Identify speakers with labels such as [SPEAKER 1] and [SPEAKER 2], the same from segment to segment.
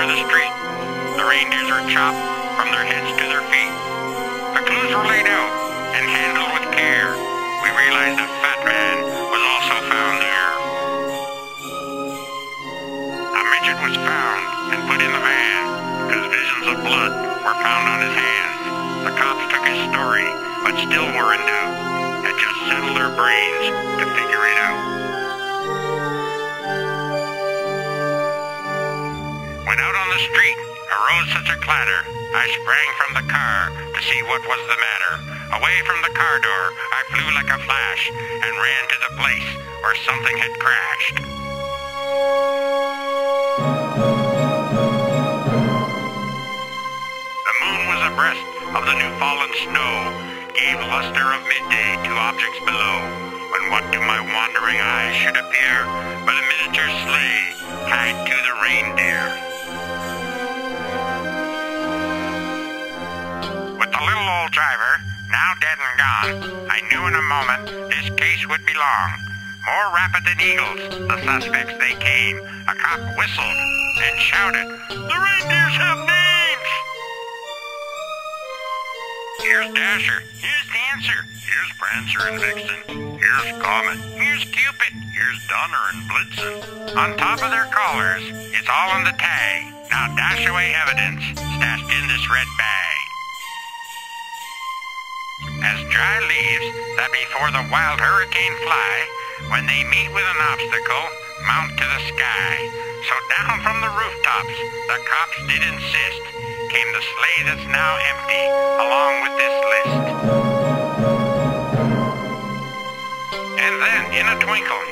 [SPEAKER 1] over the street. The reindeers were chopped from their heads to their feet. The clues were laid out and handled with care. We realized a fat man was also found there. A midget was found and put in the van because visions of blood were found on his hands. The cops took his story, but still were in doubt. Had just settled their brains to figure it out. When out on the street arose such a clatter, I sprang from the car to see what was the matter. Away from the car door, I flew like a flash and ran to the place where something had crashed. The moon was abreast of the new fallen snow, gave luster of midday to objects below, when what to my wandering eyes should appear but a miniature sleigh tied to the reindeer. With the little old driver, now dead and gone, I knew in a moment this case would be long. More rapid than eagles, the suspects they came. A cop whistled and shouted, "The reindeers have names!" Here's Dasher, here's Dancer, here's Prancer and Vixen, here's Comet, here's Cupid, here's Donner and Blitzen. On top of their collars, it's all in the tag. Now dash away evidence stashed in this red bag. As dry leaves that before the wild hurricane fly, when they meet with an obstacle, mount to the sky. So down from the rooftops, the cops did insist, came the sleigh that's now empty, along with this list. And then, in a twinkle,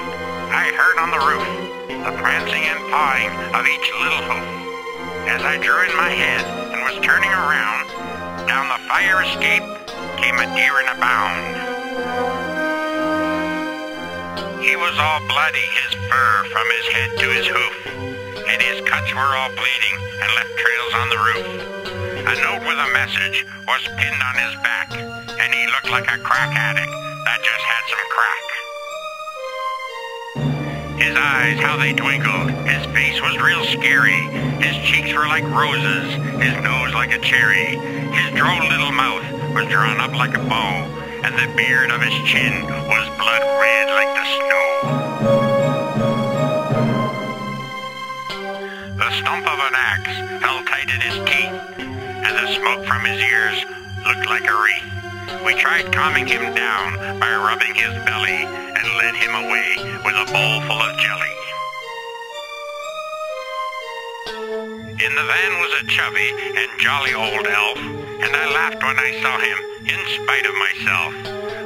[SPEAKER 1] I heard on the roof the prancing and pawing of each little hoof. As I drew in my head and was turning around, down the fire escape came a deer in a bound. He was all bloody, his fur from his head to his hoof, and his cuts were all bleeding and left trails on the roof. A note with a message was pinned on his back, and he looked like a crack addict that just had some crack. His eyes, how they twinkled, his face was real scary, his cheeks were like roses, his nose like a cherry, his droll little mouth was drawn up like a bow, and the beard of his chin was blood red like the snow. The stump of an axe held tight in his teeth, and the smoke from his ears looked like a wreath. We tried calming him down by rubbing his belly and led him away with a bowl full of jelly. In the van was a chubby and jolly old elf, and I laughed when I saw him, in spite of myself.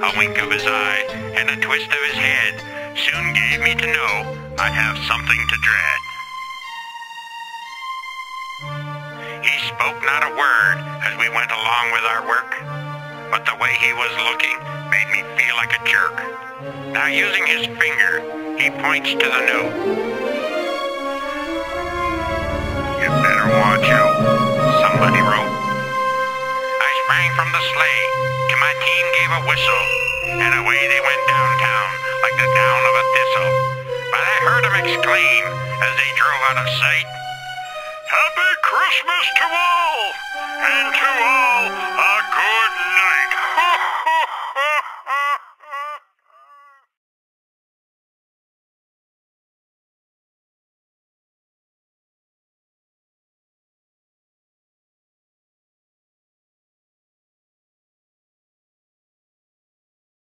[SPEAKER 1] A wink of his eye and a twist of his head soon gave me to know I have something to dread. He spoke not a word as we went along with our work, but the way he was looking made me feel like a jerk. Now using his finger, he points to the note. "You better watch out," somebody wrote. I sprang from the sleigh, to my team gave a whistle, and away they went downtown like the down of a thistle. But I heard them exclaim as they drove out of sight, "Happy Christmas to all, and to all a good night."